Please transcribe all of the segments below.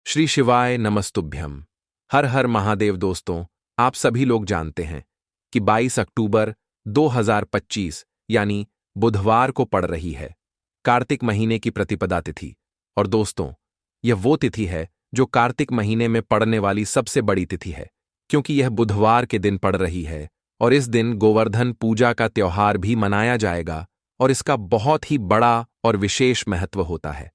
श्री शिवाय नमस्तुभ्यम। हर हर महादेव। दोस्तों, आप सभी लोग जानते हैं कि 22 अक्टूबर 2025 यानी बुधवार को पड़ रही है कार्तिक महीने की प्रतिपदा तिथि। और दोस्तों, यह वो तिथि है जो कार्तिक महीने में पड़ने वाली सबसे बड़ी तिथि है, क्योंकि यह बुधवार के दिन पड़ रही है। और इस दिन गोवर्धन पूजा का त्योहार भी मनाया जाएगा और इसका बहुत ही बड़ा और विशेष महत्व होता है।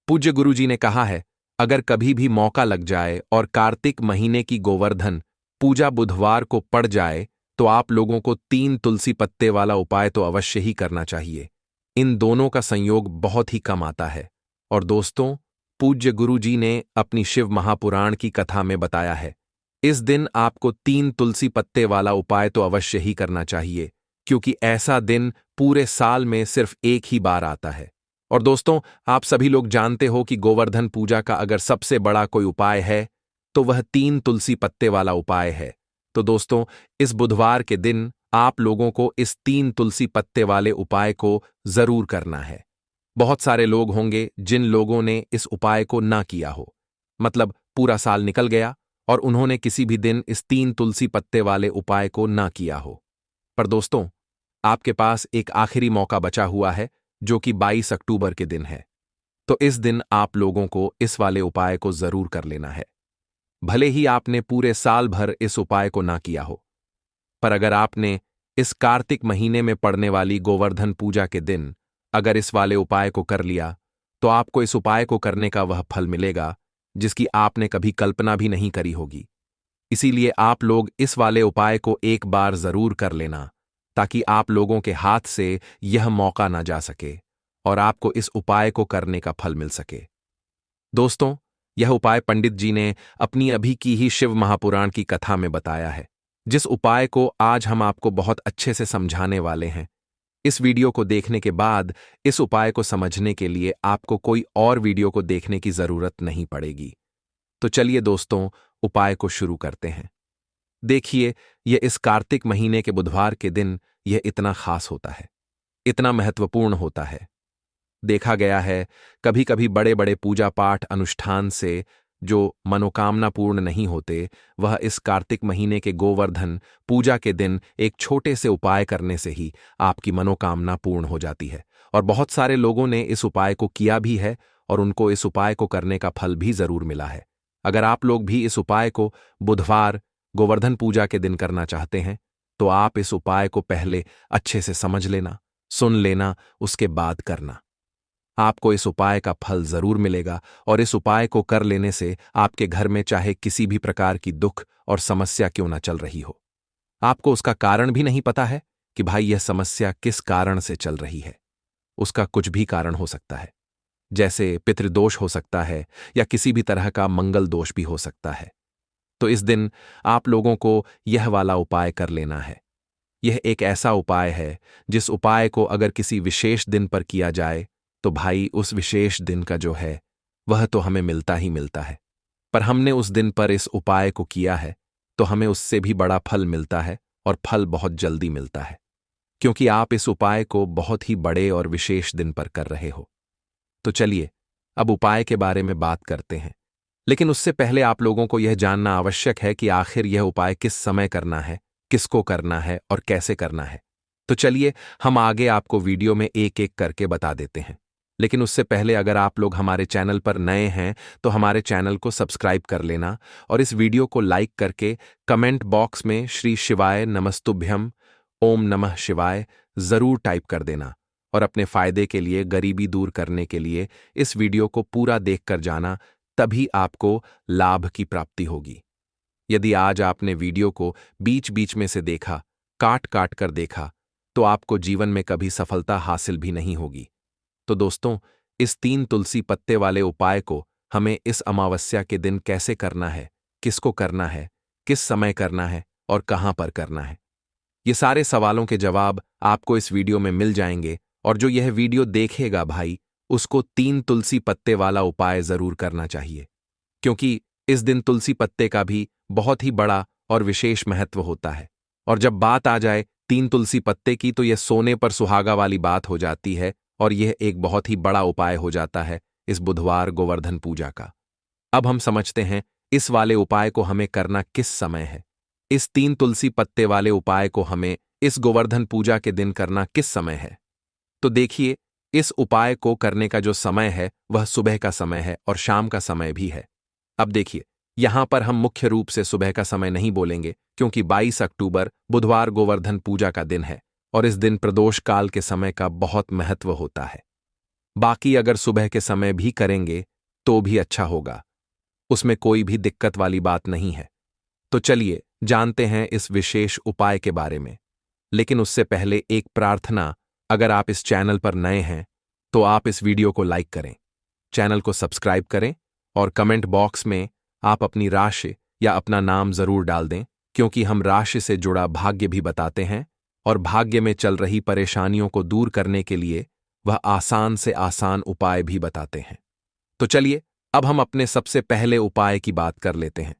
पूज्य गुरु जी ने कहा है, अगर कभी भी मौका लग जाए और कार्तिक महीने की गोवर्धन पूजा बुधवार को पड़ जाए तो आप लोगों को 3 तुलसी पत्ते वाला उपाय तो अवश्य ही करना चाहिए। इन दोनों का संयोग बहुत ही कम आता है। और दोस्तों, पूज्य गुरु जी ने अपनी शिव महापुराण की कथा में बताया है, इस दिन आपको 3 तुलसी पत्ते वाला उपाय तो अवश्य ही करना चाहिए, क्योंकि ऐसा दिन पूरे साल में सिर्फ एक ही बार आता है। और दोस्तों, आप सभी लोग जानते हो कि गोवर्धन पूजा का अगर सबसे बड़ा कोई उपाय है तो वह 3 तुलसी पत्ते वाला उपाय है। तो दोस्तों, इस बुधवार के दिन आप लोगों को इस 3 तुलसी पत्ते वाले उपाय को जरूर करना है। बहुत सारे लोग होंगे जिन लोगों ने इस उपाय को ना किया हो, मतलब पूरा साल निकल गया और उन्होंने किसी भी दिन इस 3 तुलसी पत्ते वाले उपाय को ना किया हो। पर दोस्तों, आपके पास एक आखिरी मौका बचा हुआ है, जो कि 22 अक्टूबर के दिन है। तो इस दिन आप लोगों को इस वाले उपाय को जरूर कर लेना है। भले ही आपने पूरे साल भर इस उपाय को ना किया हो, पर अगर आपने इस कार्तिक महीने में पड़ने वाली गोवर्धन पूजा के दिन अगर इस वाले उपाय को कर लिया, तो आपको इस उपाय को करने का वह फल मिलेगा जिसकी आपने कभी कल्पना भी नहीं करी होगी। इसीलिए आप लोग इस वाले उपाय को एक बार जरूर कर लेना, ताकि आप लोगों के हाथ से यह मौका ना जा सके और आपको इस उपाय को करने का फल मिल सके। दोस्तों, यह उपाय पंडित जी ने अपनी अभी की ही शिव महापुराण की कथा में बताया है, जिस उपाय को आज हम आपको बहुत अच्छे से समझाने वाले हैं। इस वीडियो को देखने के बाद इस उपाय को समझने के लिए आपको कोई और वीडियो को देखने की जरूरत नहीं पड़ेगी। तो चलिए दोस्तों, उपाय को शुरू करते हैं। देखिए, यह इस कार्तिक महीने के बुधवार के दिन यह इतना खास होता है, इतना महत्वपूर्ण होता है। देखा गया है, कभी कभी बड़े बड़े पूजा पाठ अनुष्ठान से जो मनोकामना पूर्ण नहीं होते, वह इस कार्तिक महीने के गोवर्धन पूजा के दिन एक छोटे से उपाय करने से ही आपकी मनोकामना पूर्ण हो जाती है। और बहुत सारे लोगों ने इस उपाय को किया भी है और उनको इस उपाय को करने का फल भी जरूर मिला है। अगर आप लोग भी इस उपाय को बुधवार गोवर्धन पूजा के दिन करना चाहते हैं, तो आप इस उपाय को पहले अच्छे से समझ लेना, सुन लेना, उसके बाद करना। आपको इस उपाय का फल जरूर मिलेगा और इस उपाय को कर लेने से आपके घर में चाहे किसी भी प्रकार की दुख और समस्या क्यों ना चल रही हो, आपको उसका कारण भी नहीं पता है कि भाई यह समस्या किस कारण से चल रही है। उसका कुछ भी कारण हो सकता है, जैसे पितृदोष हो सकता है या किसी भी तरह का मंगल दोष भी हो सकता है। तो इस दिन आप लोगों को यह वाला उपाय कर लेना है। यह एक ऐसा उपाय है जिस उपाय को अगर किसी विशेष दिन पर किया जाए तो भाई उस विशेष दिन का जो है वह तो हमें मिलता ही मिलता है। पर हमने उस दिन पर इस उपाय को किया है तो हमें उससे भी बड़ा फल मिलता है और फल बहुत जल्दी मिलता है, क्योंकि आप इस उपाय को बहुत ही बड़े और विशेष दिन पर कर रहे हो। तो चलिए अब उपाय के बारे में बात करते हैं, लेकिन उससे पहले आप लोगों को यह जानना आवश्यक है कि आखिर यह उपाय किस समय करना है, किसको करना है और कैसे करना है। तो चलिए हम आगे आपको वीडियो में एक एक करके बता देते हैं। लेकिन उससे पहले अगर आप लोग हमारे चैनल पर नए हैं तो हमारे चैनल को सब्सक्राइब कर लेना और इस वीडियो को लाइक करके कमेंट बॉक्स में श्री शिवाय नमस्तुभ्यम, ओम नमः शिवाय जरूर टाइप कर देना। और अपने फायदे के लिए, गरीबी दूर करने के लिए इस वीडियो को पूरा देखकर जाना, तभी आपको लाभ की प्राप्ति होगी। यदि आज आपने वीडियो को बीच बीच में से देखा, काट काट कर देखा, तो आपको जीवन में कभी सफलता हासिल भी नहीं होगी। तो दोस्तों, इस 3 तुलसी पत्ते वाले उपाय को हमें इस अमावस्या के दिन कैसे करना है, किसको करना है, किस समय करना है और कहां पर करना है, ये सारे सवालों के जवाब आपको इस वीडियो में मिल जाएंगे। और जो यह वीडियो देखेगा भाई, उसको 3 तुलसी पत्ते वाला उपाय जरूर करना चाहिए, क्योंकि इस दिन तुलसी पत्ते का भी बहुत ही बड़ा और विशेष महत्व होता है। और जब बात आ जाए 3 तुलसी पत्ते की, तो यह सोने पर सुहागा वाली बात हो जाती है और यह एक बहुत ही बड़ा उपाय हो जाता है इस बुधवार गोवर्धन पूजा का। अब हम समझते हैं इस वाले उपाय को हमें करना किस समय है। इस 3 तुलसी पत्ते वाले उपाय को हमें इस गोवर्धन पूजा के दिन करना किस समय है। तो देखिए, इस उपाय को करने का जो समय है वह सुबह का समय है और शाम का समय भी है। अब देखिए, यहां पर हम मुख्य रूप से सुबह का समय नहीं बोलेंगे क्योंकि 22 अक्टूबर बुधवार गोवर्धन पूजा का दिन है और इस दिन प्रदोष काल के समय का बहुत महत्व होता है। बाकी अगर सुबह के समय भी करेंगे तो भी अच्छा होगा, उसमें कोई भी दिक्कत वाली बात नहीं है। तो चलिए जानते हैं इस विशेष उपाय के बारे में। लेकिन उससे पहले एक प्रार्थना, अगर आप इस चैनल पर नए हैं तो आप इस वीडियो को लाइक करें, चैनल को सब्सक्राइब करें और कमेंट बॉक्स में आप अपनी राशि या अपना नाम जरूर डाल दें, क्योंकि हम राशि से जुड़ा भाग्य भी बताते हैं और भाग्य में चल रही परेशानियों को दूर करने के लिए वह आसान से आसान उपाय भी बताते हैं। तो चलिए अब हम अपने सबसे पहले उपाय की बात कर लेते हैं।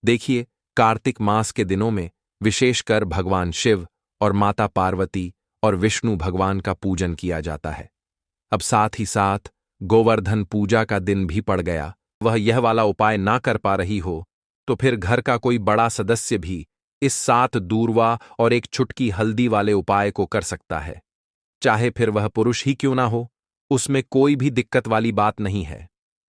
देखिए, कार्तिक मास के दिनों में विशेषकर भगवान शिव और माता पार्वती और विष्णु भगवान का पूजन किया जाता है। अब साथ ही साथ गोवर्धन पूजा का दिन भी पड़ गया, वह यह वाला उपाय ना कर पा रही हो तो फिर घर का कोई बड़ा सदस्य भी इस 7 दूर्वा और एक चुटकी हल्दी वाले उपाय को कर सकता है, चाहे फिर वह पुरुष ही क्यों ना हो, उसमें कोई भी दिक्कत वाली बात नहीं है।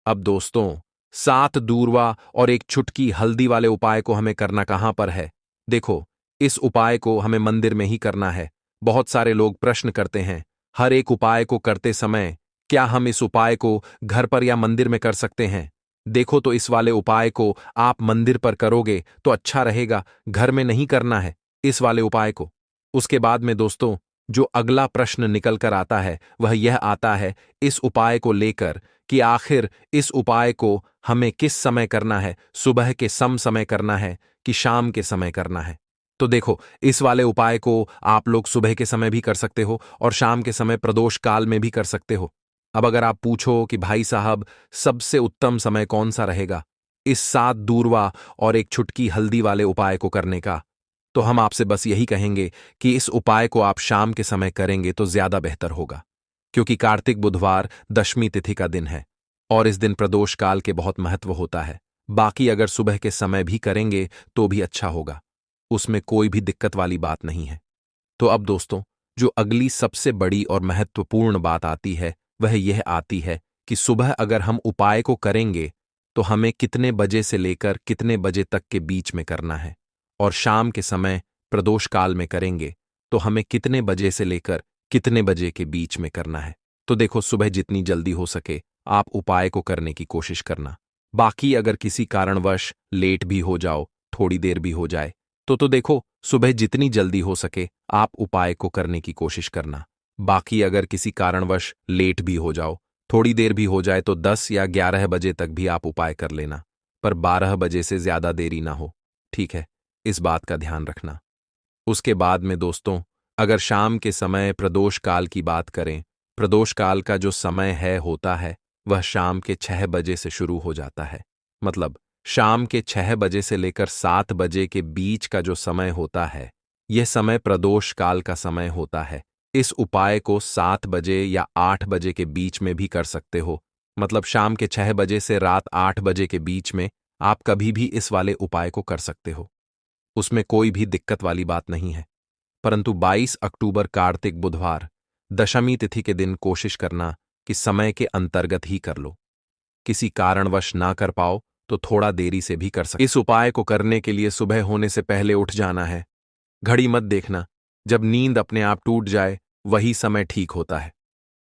अब दोस्तों, 7 दूर्वा और एक चुटकी हल्दी वाले उपाय को हमें करना कहां पर है। देखो, इस उपाय को हमें मंदिर में ही करना है। बहुत सारे लोग प्रश्न करते हैं, हर एक उपाय को करते समय क्या हम इस उपाय को घर पर या मंदिर में कर सकते हैं। देखो, तो इस वाले उपाय को आप मंदिर पर करोगे तो अच्छा रहेगा, घर में नहीं करना है इस वाले उपाय को। उसके बाद में दोस्तों, जो अगला प्रश्न निकल कर आता है वह यह आता है इस उपाय को लेकर कि आखिर इस उपाय को हमें किस समय करना है, सुबह के समय करना है कि शाम के समय करना है। तो देखो, इस वाले उपाय को आप लोग सुबह के समय भी कर सकते हो और शाम के समय प्रदोष काल में भी कर सकते हो। अब अगर आप पूछो कि भाई साहब सबसे उत्तम समय कौन सा रहेगा इस 7 दूर्वा और एक चुटकी हल्दी वाले उपाय को करने का, तो हम आपसे बस यही कहेंगे कि इस उपाय को आप शाम के समय करेंगे तो ज्यादा बेहतर होगा, क्योंकि कार्तिक बुधवार दशमी तिथि का दिन है और इस दिन प्रदोष काल के बहुत महत्व होता है। बाकी अगर सुबह के समय भी करेंगे तो भी अच्छा होगा, उसमें कोई भी दिक्कत वाली बात नहीं है। तो अब दोस्तों, जो अगली सबसे बड़ी और महत्वपूर्ण बात आती है वह यह आती है कि सुबह अगर हम उपाय को करेंगे तो हमें कितने बजे से लेकर कितने बजे तक के बीच में करना है, और शाम के समय प्रदोष काल में करेंगे तो हमें कितने बजे से लेकर कितने बजे के बीच में करना है। तो देखो, सुबह जितनी जल्दी हो सके आप उपाय को करने की कोशिश करना। बाकी अगर किसी कारणवश लेट भी हो जाओ, थोड़ी देर भी हो जाए, तो देखो, सुबह जितनी जल्दी हो सके आप उपाय को करने की कोशिश करना। बाकी अगर किसी कारणवश लेट भी हो जाओ, थोड़ी देर भी हो जाए, तो 10 या 11 बजे तक भी आप उपाय कर लेना, पर 12 बजे से ज्यादा देरी ना हो, ठीक है, इस बात का ध्यान रखना। उसके बाद में दोस्तों, अगर शाम के समय प्रदोष काल की बात करें, प्रदोष काल का जो समय है होता है वह शाम के 6 बजे से शुरू हो जाता है। मतलब शाम के 6 बजे से लेकर 7 बजे के बीच का जो समय होता है यह समय प्रदोष काल का समय होता है। इस उपाय को 7 बजे या 8 बजे के बीच में भी कर सकते हो। मतलब शाम के 6 बजे से रात 8 बजे के बीच में आप कभी भी इस वाले उपाय को कर सकते हो, उसमें कोई भी दिक्कत वाली बात नहीं है। परंतु 22 अक्टूबर कार्तिक बुधवार दशमी तिथि के दिन कोशिश करना कि समय के अंतर्गत ही कर लो। किसी कारणवश ना कर पाओ तो थोड़ा देरी से भी कर सकते। इस उपाय को करने के लिए सुबह होने से पहले उठ जाना है। घड़ी मत देखना, जब नींद अपने आप टूट जाए वही समय ठीक होता है।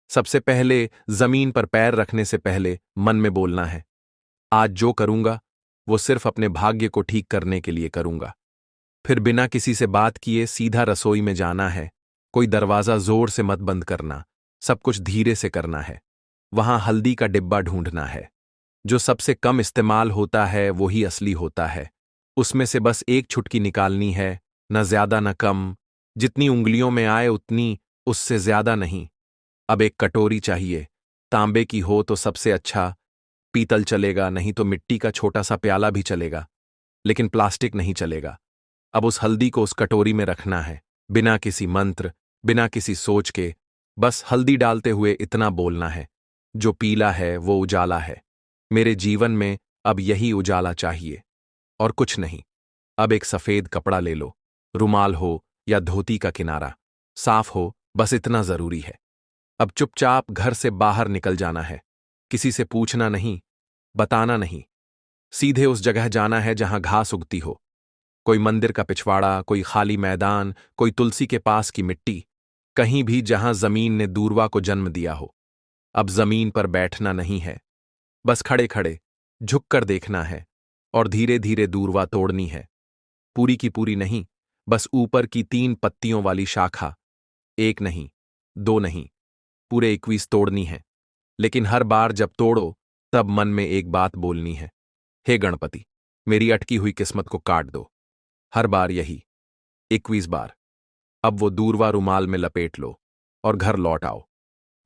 सबसे पहले जमीन पर पैर रखने से पहले मन में बोलना है, आज जो करूंगा वो सिर्फ अपने भाग्य को ठीक करने के लिए करूंगा। फिर बिना किसी से बात किए सीधा रसोई में जाना है। कोई दरवाजा जोर से मत बंद करना, सब कुछ धीरे से करना है। वहां हल्दी का डिब्बा ढूंढना है, जो सबसे कम इस्तेमाल होता है वही असली होता है। उसमें से बस एक चुटकी निकालनी है, न ज्यादा न कम, जितनी उंगलियों में आए उतनी, उससे ज्यादा नहीं। अब एक कटोरी चाहिए, तांबे की हो तो सबसे अच्छा, पीतल चलेगा, नहीं तो मिट्टी का छोटा सा प्याला भी चलेगा, लेकिन प्लास्टिक नहीं चलेगा। अब उस हल्दी को उस कटोरी में रखना है, बिना किसी मंत्र, बिना किसी सोच के, बस हल्दी डालते हुए इतना बोलना है, जो पीला है वो उजाला है, मेरे जीवन में अब यही उजाला चाहिए और कुछ नहीं। अब एक सफेद कपड़ा ले लो, रुमाल हो या धोती का किनारा, साफ हो, बस इतना जरूरी है। अब चुपचाप घर से बाहर निकल जाना है। किसी से पूछना नहीं, बताना नहीं। सीधे उस जगह जाना है जहां घास उगती हो। कोई मंदिर का पिछवाड़ा, कोई खाली मैदान, कोई तुलसी के पास की मिट्टी, कहीं भी जहां जमीन ने दूर्वा को जन्म दिया हो। अब जमीन पर बैठना नहीं है, बस खड़े खड़े झुककर देखना है और धीरे धीरे दूर्वा तोड़नी है। पूरी की पूरी नहीं, बस ऊपर की 3 पत्तियों वाली शाखा। एक नहीं, 2 नहीं, पूरे 21 तोड़नी है। लेकिन हर बार जब तोड़ो तब मन में एक बात बोलनी है, हे गणपति, मेरी अटकी हुई किस्मत को काट दो। हर बार यही, 21 बार। अब वो दूरवा रुमाल में लपेट लो और घर लौट आओ।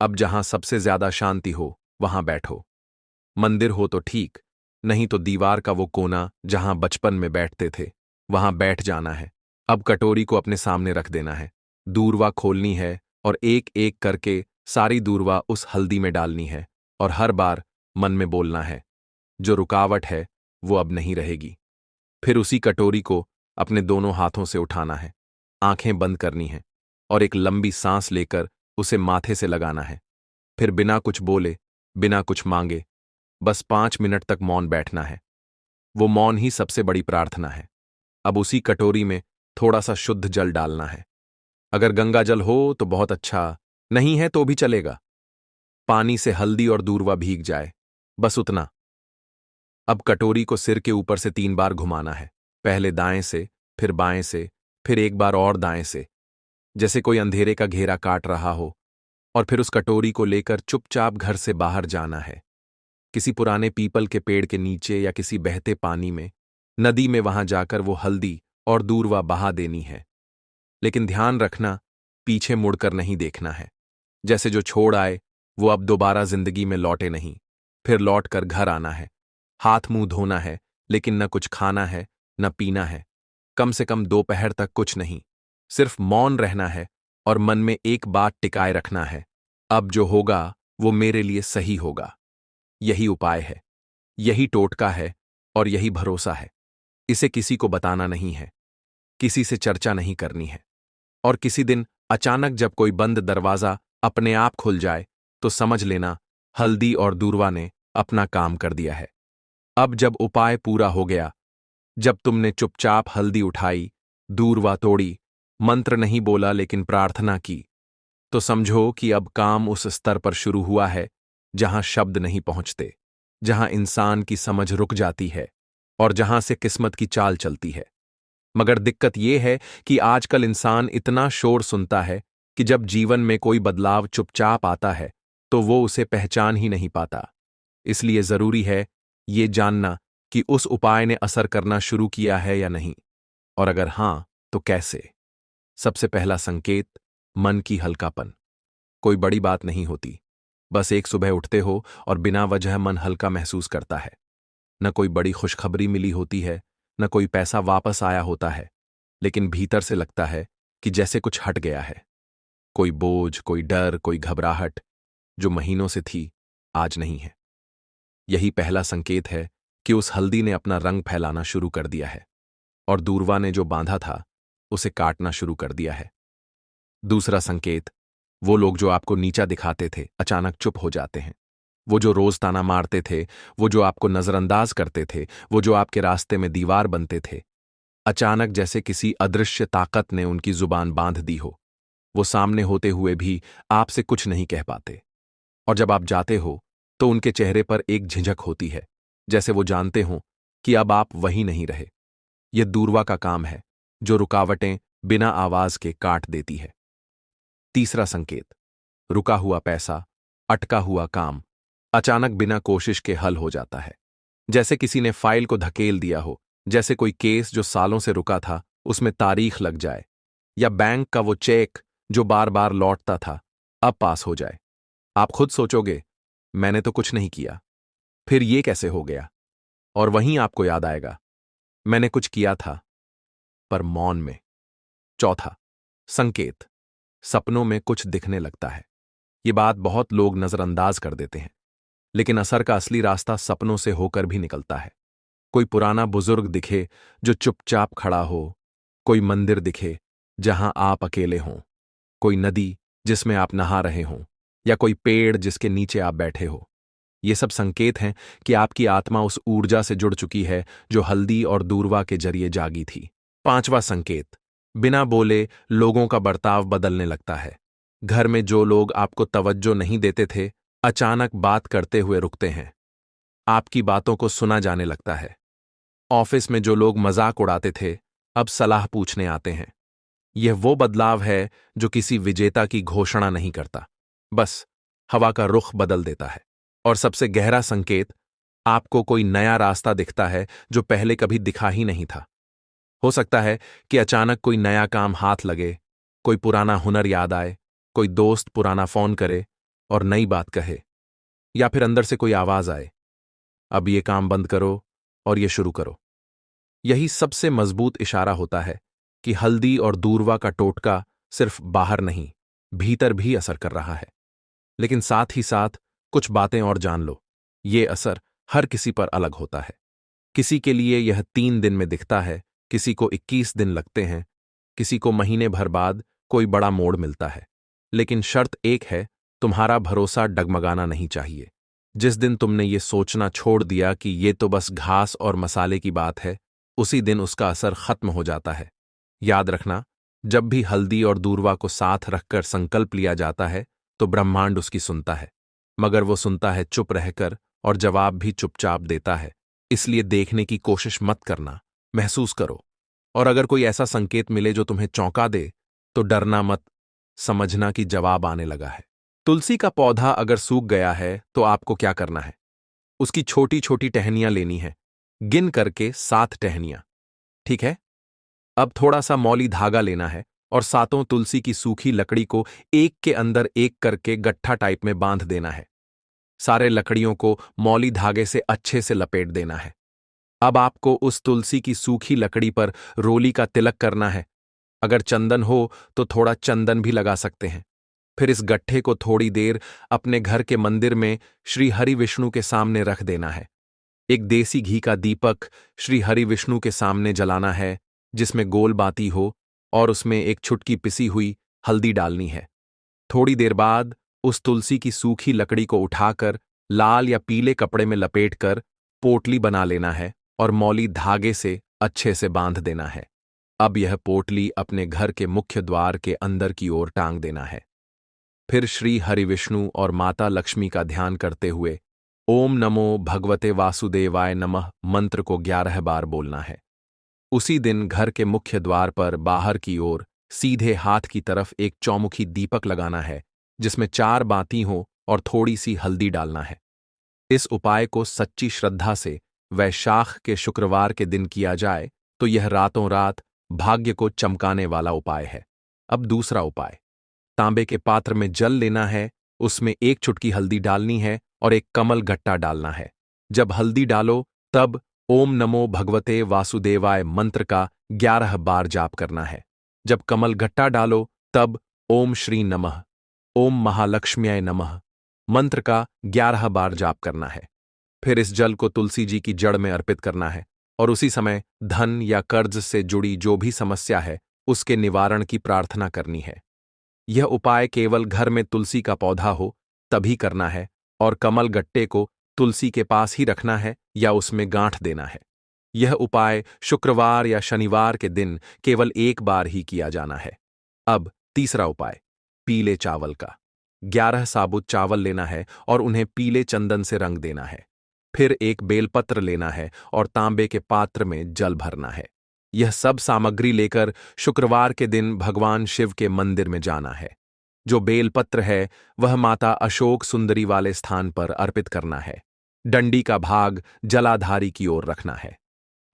अब जहां सबसे ज्यादा शांति हो वहां बैठो। मंदिर हो तो ठीक, नहीं तो दीवार का वो कोना जहां बचपन में बैठते थे, वहां बैठ जाना है। अब कटोरी को अपने सामने रख देना है, दूरवा खोलनी है और एक एक करके सारी दूरवा उस हल्दी में डालनी है और हर बार मन में बोलना है, जो रुकावट है वो अब नहीं रहेगी। फिर उसी कटोरी को अपने दोनों हाथों से उठाना है, आंखें बंद करनी है और एक लंबी सांस लेकर उसे माथे से लगाना है। फिर बिना कुछ बोले, बिना कुछ मांगे, बस 5 मिनट तक मौन बैठना है। वो मौन ही सबसे बड़ी प्रार्थना है। अब उसी कटोरी में थोड़ा सा शुद्ध जल डालना है। अगर गंगा जल हो तो बहुत अच्छा, नहीं है तो भी चलेगा। पानी से हल्दी और दूर्वा भीग जाए, बस उतना। अब कटोरी को सिर के ऊपर से 3 बार घुमाना है, पहले दाएं से, फिर बाएं से, फिर एक बार और दाएं से, जैसे कोई अंधेरे का घेरा काट रहा हो। और फिर उस कटोरी को लेकर चुपचाप घर से बाहर जाना है, किसी पुराने पीपल के पेड़ के नीचे या किसी बहते पानी में, नदी में, वहां जाकर वो हल्दी और दूर्वा बहा देनी है। लेकिन ध्यान रखना, पीछे मुड़कर नहीं देखना है। जैसे जो छोड़ आए वो अब दोबारा जिंदगी में लौटे नहीं। फिर लौट कर घर आना है, हाथ मुंह धोना है, लेकिन न कुछ खाना है न पीना है। कम से कम दोपहर तक कुछ नहीं, सिर्फ मौन रहना है और मन में एक बात टिकाए रखना है, अब जो होगा वो मेरे लिए सही होगा। यही उपाय है, यही टोटका है और यही भरोसा है। इसे किसी को बताना नहीं है, किसी से चर्चा नहीं करनी है। और किसी दिन अचानक जब कोई बंद दरवाजा अपने आप खुल जाए तो समझ लेना, हल्दी और दूर्वा ने अपना काम कर दिया है। अब जब उपाय पूरा हो गया, जब तुमने चुपचाप हल्दी उठाई, दूर्वा तोड़ी, मंत्र नहीं बोला लेकिन प्रार्थना की, तो समझो कि अब काम उस स्तर पर शुरू हुआ है जहां शब्द नहीं पहुंचते, जहां इंसान की समझ रुक जाती है और जहां से किस्मत की चाल चलती है। मगर दिक्कत यह है कि आजकल इंसान इतना शोर सुनता है कि जब जीवन में कोई बदलाव चुपचाप आता है तो वो उसे पहचान ही नहीं पाता। इसलिए जरूरी है ये जानना कि उस उपाय ने असर करना शुरू किया है या नहीं, और अगर हां तो कैसे। सबसे पहला संकेत, मन की हल्कापन। कोई बड़ी बात नहीं होती, बस एक सुबह उठते हो और बिना वजह मन हल्का महसूस करता है। न कोई बड़ी खुशखबरी मिली होती है, न कोई पैसा वापस आया होता है, लेकिन भीतर से लगता है कि जैसे कुछ हट गया है। कोई बोझ, कोई डर, कोई घबराहट जो महीनों से थी, आज नहीं है। यही पहला संकेत है कि उस हल्दी ने अपना रंग फैलाना शुरू कर दिया है और दूर्वा ने जो बांधा था उसे काटना शुरू कर दिया है। दूसरा संकेत, वो लोग जो आपको नीचा दिखाते थे अचानक चुप हो जाते हैं। वो जो रोज ताना मारते थे, वो जो आपको नजरअंदाज करते थे, वो जो आपके रास्ते में दीवार बनते थे, अचानक जैसे किसी अदृश्य ताकत ने उनकी जुबान बांध दी हो। वो सामने होते हुए भी आपसे कुछ नहीं कह पाते। और जब आप जाते हो तो उनके चेहरे पर एक झिझक होती है, जैसे वो जानते हों कि अब आप वही नहीं रहे। यह दूर्वा का काम है जो रुकावटें बिना आवाज के काट देती है। तीसरा संकेत, रुका हुआ पैसा, अटका हुआ काम अचानक बिना कोशिश के हल हो जाता है। जैसे किसी ने फाइल को धकेल दिया हो, जैसे कोई केस जो सालों से रुका था उसमें तारीख लग जाए, या बैंक का वो चेक जो बार बार लौटता था अब पास हो जाए। आप खुद सोचोगे, मैंने तो कुछ नहीं किया, फिर ये कैसे हो गया? और वहीं आपको याद आएगा, मैंने कुछ किया था, पर मौन में। चौथा संकेत, सपनों में कुछ दिखने लगता है। ये बात बहुत लोग नजरअंदाज कर देते हैं, लेकिन असर का असली रास्ता सपनों से होकर भी निकलता है। कोई पुराना बुजुर्ग दिखे जो चुपचाप खड़ा हो, कोई मंदिर दिखे जहां आप अकेले हों, कोई नदी जिसमें आप नहा रहे हों, या कोई पेड़ जिसके नीचे आप बैठे हो। ये सब संकेत हैं कि आपकी आत्मा उस ऊर्जा से जुड़ चुकी है जो हल्दी और दूरवा के जरिए जागी थी। पांचवा संकेत, बिना बोले लोगों का बर्ताव बदलने लगता है। घर में जो लोग आपको तवज्जो नहीं देते थे, अचानक बात करते हुए रुकते हैं। आपकी बातों को सुना जाने लगता है। ऑफिस में जो लोग मजाक उड़ाते थे, अब सलाह पूछने आते हैं। यह वो बदलाव है जो किसी विजेता की घोषणा नहीं करता, बस हवा का रुख बदल देता है। और सबसे गहरा संकेत, आपको कोई नया रास्ता दिखता है जो पहले कभी दिखा ही नहीं था। हो सकता है कि अचानक कोई नया काम हाथ लगे, कोई पुराना हुनर याद आए, कोई दोस्त पुराना फोन करे और नई बात कहे, या फिर अंदर से कोई आवाज आए, अब ये काम बंद करो और ये शुरू करो। यही सबसे मजबूत इशारा होता है कि हल्दी और दूरवा का टोटका सिर्फ बाहर नहीं, भीतर भी असर कर रहा है। लेकिन साथ ही साथ कुछ बातें और जान लो, ये असर हर किसी पर अलग होता है। किसी के लिए यह 3 दिन में दिखता है, किसी को 21 दिन लगते हैं, किसी को महीने भर बाद कोई बड़ा मोड़ मिलता है। लेकिन शर्त एक है, तुम्हारा भरोसा डगमगाना नहीं चाहिए। जिस दिन तुमने ये सोचना छोड़ दिया कि ये तो बस घास और मसाले की बात है, उसी दिन उसका असर खत्म हो जाता है। याद रखना, जब भी हल्दी और दूरवा को साथ रखकर संकल्प लिया जाता है, तो ब्रह्मांड उसकी सुनता है, मगर वो सुनता है चुप रहकर, और जवाब भी चुपचाप देता है। इसलिए देखने की कोशिश मत करना, महसूस करो। और अगर कोई ऐसा संकेत मिले जो तुम्हें चौंका दे, तो डरना मत, समझना कि जवाब आने लगा है। तुलसी का पौधा अगर सूख गया है तो आपको क्या करना है? उसकी छोटी छोटी टहनियां लेनी है, गिन करके 7 टहनियां। ठीक है? अब थोड़ा सा मौली धागा लेना है और सातों तुलसी की सूखी लकड़ी को एक के अंदर एक करके गट्ठा टाइप में बांध देना है। सारे लकड़ियों को मौली धागे से अच्छे से लपेट देना है। अब आपको उस तुलसी की सूखी लकड़ी पर रोली का तिलक करना है। अगर चंदन हो तो थोड़ा चंदन भी लगा सकते हैं। फिर इस गट्ठे को थोड़ी देर अपने घर के मंदिर में श्री हरि विष्णु के सामने रख देना है। एक देसी घी का दीपक श्री हरि विष्णु के सामने जलाना है, जिसमें गोल बाती हो, और उसमें एक छुटकी पिसी हुई हल्दी डालनी है। थोड़ी देर बाद उस तुलसी की सूखी लकड़ी को उठाकर लाल या पीले कपड़े में लपेटकर पोटली बना लेना है और मौली धागे से अच्छे से बांध देना है। अब यह पोटली अपने घर के मुख्य द्वार के अंदर की ओर टांग देना है। फिर श्री हरिविष्णु और माता लक्ष्मी का ध्यान करते हुए ओम नमो भगवते वासुदेवाय नमः मंत्र को 11 बार बोलना है। उसी दिन घर के मुख्य द्वार पर बाहर की ओर सीधे हाथ की तरफ एक चौमुखी दीपक लगाना है, जिसमें 4 बाती हों और थोड़ी सी हल्दी डालना है। इस उपाय को सच्ची श्रद्धा से वैशाख के शुक्रवार के दिन किया जाए तो यह रातों रात भाग्य को चमकाने वाला उपाय है। अब दूसरा उपाय, तांबे के पात्र में जल लेना है, उसमें एक चुटकी हल्दी डालनी है और एक कमल गट्टा डालना है। जब हल्दी डालो तब ओम नमो भगवते वासुदेवाय मंत्र का 11 बार जाप करना है। जब कमल गट्टा डालो तब ओम श्री नमः, ओम महालक्ष्म्याय नमः मंत्र का 11 बार जाप करना है। फिर इस जल को तुलसी जी की जड़ में अर्पित करना है और उसी समय धन या कर्ज से जुड़ी जो भी समस्या है उसके निवारण की प्रार्थना करनी है। यह उपाय केवल घर में तुलसी का पौधा हो तभी करना है और कमल गट्टे को तुलसी के पास ही रखना है या उसमें गांठ देना है। यह उपाय शुक्रवार या शनिवार के दिन केवल एक बार ही किया जाना है। अब तीसरा उपाय, पीले चावल का। 11 साबुत चावल लेना है और उन्हें पीले चंदन से रंग देना है। फिर एक बेलपत्र लेना है और तांबे के पात्र में जल भरना है। यह सब सामग्री लेकर शुक्रवार के दिन भगवान शिव के मंदिर में जाना है। जो बेलपत्र है वह माता अशोक सुंदरी वाले स्थान पर अर्पित करना है। डंडी का भाग जलाधारी की ओर रखना है।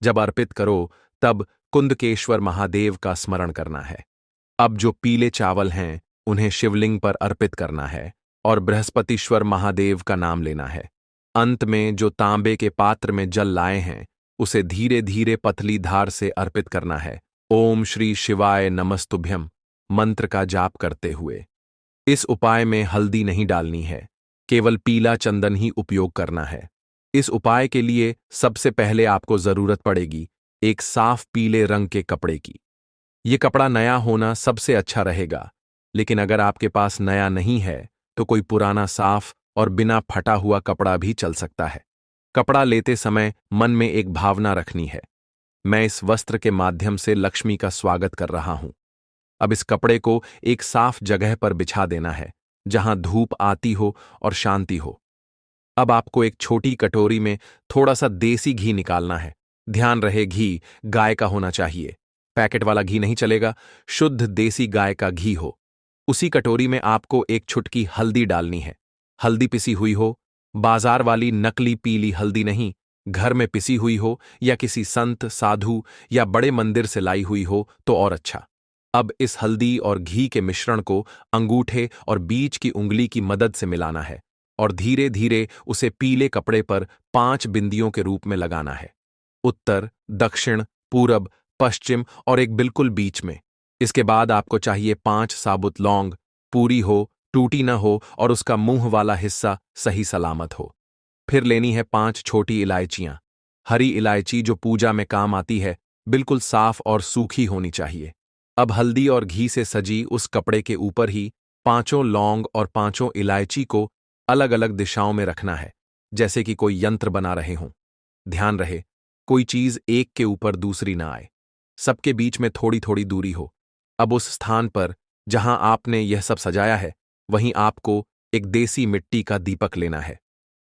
जब अर्पित करो तब कुंदकेश्वर महादेव का स्मरण करना है। अब जो पीले चावल हैं उन्हें शिवलिंग पर अर्पित करना है और बृहस्पतिश्वर महादेव का नाम लेना है। अंत में जो तांबे के पात्र में जल लाए हैं उसे धीरे धीरे पतली धार से अर्पित करना है, ओम श्री शिवाय नमस्तुभ्यम मंत्र का जाप करते हुए। इस उपाय में हल्दी नहीं डालनी है, केवल पीला चंदन ही उपयोग करना है। इस उपाय के लिए सबसे पहले आपको जरूरत पड़ेगी एक साफ पीले रंग के कपड़े की। ये कपड़ा नया होना सबसे अच्छा रहेगा, लेकिन अगर आपके पास नया नहीं है तो कोई पुराना साफ और बिना फटा हुआ कपड़ा भी चल सकता है। कपड़ा लेते समय मन में एक भावना रखनी है, मैं इस वस्त्र के माध्यम से लक्ष्मी का स्वागत कर रहा हूं। अब इस कपड़े को एक साफ जगह पर बिछा देना है, जहां धूप आती हो और शांति हो। अब आपको एक छोटी कटोरी में थोड़ा सा देसी घी निकालना है। ध्यान रहे घी गाय का होना चाहिए, पैकेट वाला घी नहीं चलेगा, शुद्ध देसी गाय का घी हो। उसी कटोरी में आपको एक चुटकी हल्दी डालनी है। हल्दी पिसी हुई हो, बाजार वाली नकली पीली हल्दी नहीं, घर में पिसी हुई हो या किसी संत साधु या बड़े मंदिर से लाई हुई हो तो और अच्छा। अब इस हल्दी और घी के मिश्रण को अंगूठे और बीच की उंगली की मदद से मिलाना है और धीरे धीरे उसे पीले कपड़े पर 5 बिंदियों के रूप में लगाना है। उत्तर, दक्षिण, पूरब, पश्चिम और एक बिल्कुल बीच में। इसके बाद आपको चाहिए 5 साबुत लौंग, पूरी हो, टूटी न हो और उसका मुंह वाला हिस्सा सही सलामत हो। फिर लेनी है 5 छोटी इलायचियां। हरी इलायची जो पूजा में काम आती है, बिल्कुल साफ और सूखी होनी चाहिए। अब हल्दी और घी से सजी उस कपड़े के ऊपर ही 5 लौंग और 5 इलायची को अलग अलग दिशाओं में रखना है, जैसे कि कोई यंत्र बना रहे हों। ध्यान रहे कोई चीज एक के ऊपर दूसरी ना आए, सबके बीच में थोड़ी थोड़ी दूरी हो। अब उस स्थान पर जहां आपने यह सब सजाया है, वहीं आपको एक देसी मिट्टी का दीपक लेना है।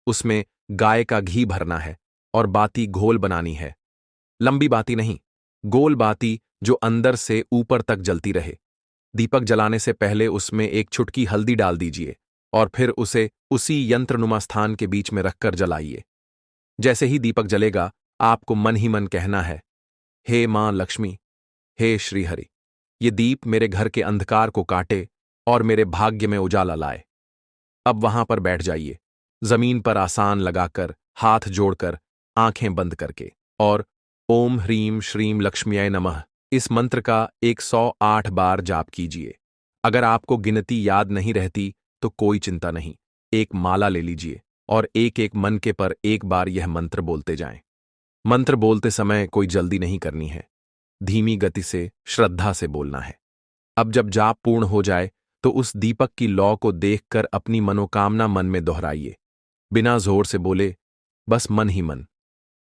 उसमें गाय का घी भरना है और बाती घोल बनानी है। लंबी बाती नहीं, गोल बाती जो अंदर से ऊपर तक जलती रहे। दीपक जलाने से पहले उसमें एक चुटकी हल्दी डाल दीजिए और फिर उसे उसी यंत्रनुमा स्थान के बीच में रखकर जलाइए। जैसे ही दीपक जलेगा, आपको मन ही मन कहना है, हे मां लक्ष्मी, हे श्रीहरि, ये दीप मेरे घर के अंधकार को काटे और मेरे भाग्य में उजाला लाए। अब वहां पर बैठ जाइए, जमीन पर आसान लगाकर, हाथ जोड़कर, आंखें बंद करके, और ओम ह्रीम श्रीम लक्ष्म्याय नमः इस मंत्र का 108 बार जाप कीजिए। अगर आपको गिनती याद नहीं रहती तो कोई चिंता नहीं, एक माला ले लीजिए और एक एक मन के पर एक बार यह मंत्र बोलते जाएं। मंत्र बोलते समय कोई जल्दी नहीं करनी है, धीमी गति से श्रद्धा से बोलना है। अब जब जाप पूर्ण हो जाए तो उस दीपक की लौ को देखकर अपनी मनोकामना मन में दोहराइए, बिना जोर से बोले, बस मन ही मन।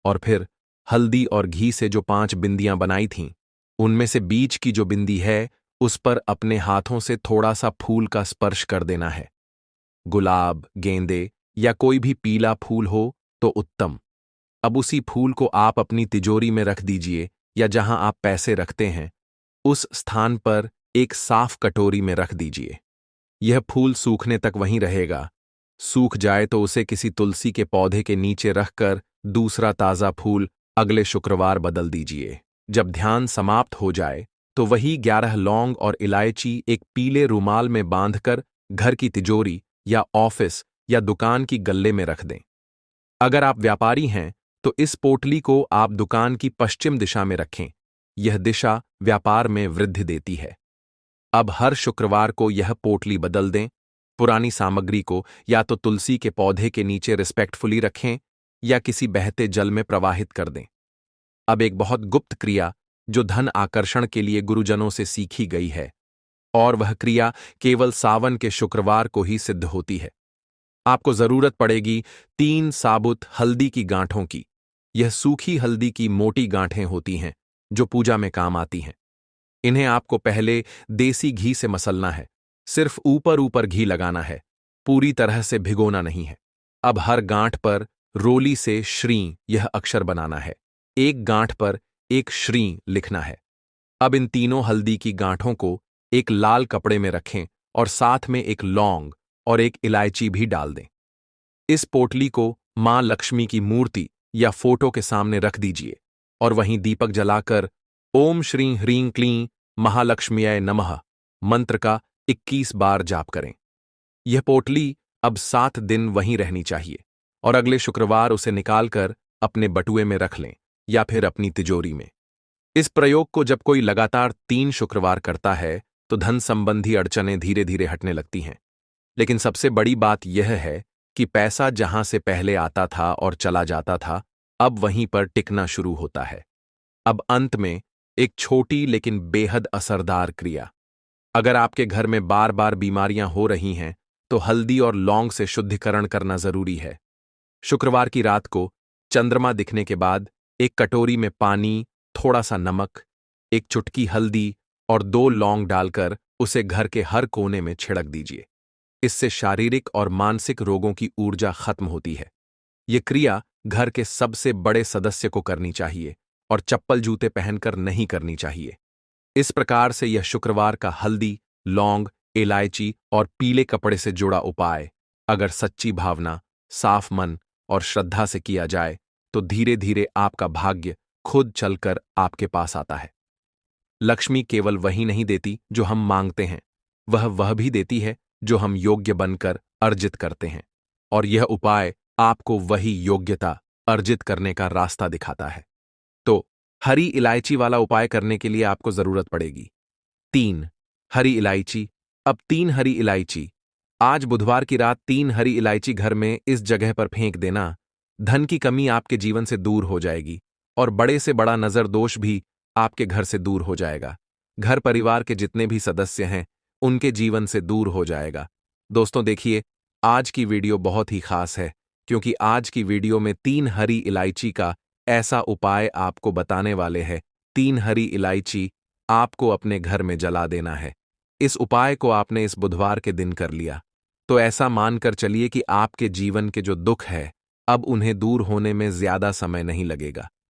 और फिर हल्दी और घी से जो 5 बिंदियां बनाई थीं, उनमें से बीच की जो बिंदी है उस पर अपने हाथों से थोड़ा सा फूल का स्पर्श कर देना है। गुलाब, गेंदे या कोई भी पीला फूल हो तो उत्तम। अब उसी फूल को आप अपनी तिजोरी में रख दीजिए या जहां आप पैसे रखते हैं, उस स्थान पर एक साफ कटोरी में रख दीजिए। यह फूल सूखने तक वहीं रहेगा। सूख जाए तो उसे किसी तुलसी के पौधे के नीचे रखकर दूसरा ताजा फूल अगले शुक्रवार बदल दीजिए। जब ध्यान समाप्त हो जाए तो वही 11 लौंग और इलायची एक पीले रुमाल में बांधकर घर की तिजोरी या ऑफिस या दुकान की गल्ले में रख दें। अगर आप व्यापारी हैं तो इस पोटली को आप दुकान की पश्चिम दिशा में रखें। यह दिशा व्यापार में वृद्धि देती है। अब हर शुक्रवार को यह पोटली बदल दें। पुरानी सामग्री को या तो तुलसी के पौधे के नीचे रिस्पेक्टफुली रखें या किसी बहते जल में प्रवाहित कर दें। अब एक बहुत गुप्त क्रिया जो धन आकर्षण के लिए गुरुजनों से सीखी गई है, और वह क्रिया केवल सावन के शुक्रवार को ही सिद्ध होती है। आपको जरूरत पड़ेगी 3 साबुत हल्दी की गांठों की। यह सूखी हल्दी की मोटी गांठें होती हैं जो पूजा में काम आती हैं। इन्हें आपको पहले देसी घी से मसलना है, सिर्फ ऊपर ऊपर घी लगाना है, पूरी तरह से भिगोना नहीं है। अब हर गांठ पर रोली से श्री यह अक्षर बनाना है, एक गांठ पर एक श्री लिखना है। अब इन तीनों हल्दी की गांठों को एक लाल कपड़े में रखें और साथ में एक लौंग और एक इलायची भी डाल दें। इस पोटली को मां लक्ष्मी की मूर्ति या फोटो के सामने रख दीजिए और वहीं दीपक जलाकर ओम श्री ह्रीं क्लीं महालक्ष्म्याय नमः मंत्र का 21 बार जाप करें। यह पोटली अब 7 दिन वहीं रहनी चाहिए और अगले शुक्रवार उसे निकालकर अपने बटुए में रख लें या फिर अपनी तिजोरी में। इस प्रयोग को जब कोई लगातार 3 शुक्रवार करता है तो धन संबंधी अड़चनें धीरे धीरे हटने लगती हैं। लेकिन सबसे बड़ी बात यह है कि पैसा जहां से पहले आता था और चला जाता था, अब वहीं पर टिकना शुरू होता है। अब अंत में एक छोटी लेकिन बेहद असरदार क्रिया। अगर आपके घर में बार बार बीमारियां हो रही हैं, तो हल्दी और लौंग से शुद्धिकरण करना जरूरी है। शुक्रवार की रात को चंद्रमा दिखने के बाद एक कटोरी में पानी, थोड़ा सा नमक, एक चुटकी हल्दी और 2 लौंग डालकर उसे घर के हर कोने में छिड़क दीजिए। इससे शारीरिक और मानसिक रोगों की ऊर्जा खत्म होती है। ये क्रिया घर के सबसे बड़े सदस्य को करनी चाहिए और चप्पल जूते पहनकर नहीं करनी चाहिए। इस प्रकार से यह शुक्रवार का हल्दी, लौंग, इलायची और पीले कपड़े से जुड़ा उपाय अगर सच्ची भावना, साफ मन और श्रद्धा से किया जाए तो धीरे धीरे आपका भाग्य खुद चलकर आपके पास आता है। लक्ष्मी केवल वही नहीं देती जो हम मांगते हैं, वह भी देती है जो हम योग्य बनकर अर्जित करते हैं। और यह उपाय आपको वही योग्यता अर्जित करने का रास्ता दिखाता है। तो हरी इलायची वाला उपाय करने के लिए आपको जरूरत पड़ेगी 3 हरी इलायची। अब 3 हरी इलायची, आज बुधवार की रात 3 हरी इलायची घर में इस जगह पर फेंक देना। धन की कमी आपके जीवन से दूर हो जाएगी और बड़े से बड़ा नजर दोष भी आपके घर से दूर हो जाएगा। घर परिवार के जितने भी सदस्य हैं उनके जीवन से दूर हो जाएगा। दोस्तों देखिए, आज की वीडियो बहुत ही खास है क्योंकि आज की वीडियो में 3 हरी इलायची का ऐसा उपाय आपको बताने वाले हैं। 3 हरी इलायची आपको अपने घर में जला देना है। इस उपाय को आपने इस बुधवार के दिन कर लिया तो ऐसा मानकर चलिए कि आपके जीवन के जो दुख है अब उन्हें दूर होने में ज्यादा समय नहीं लगेगा।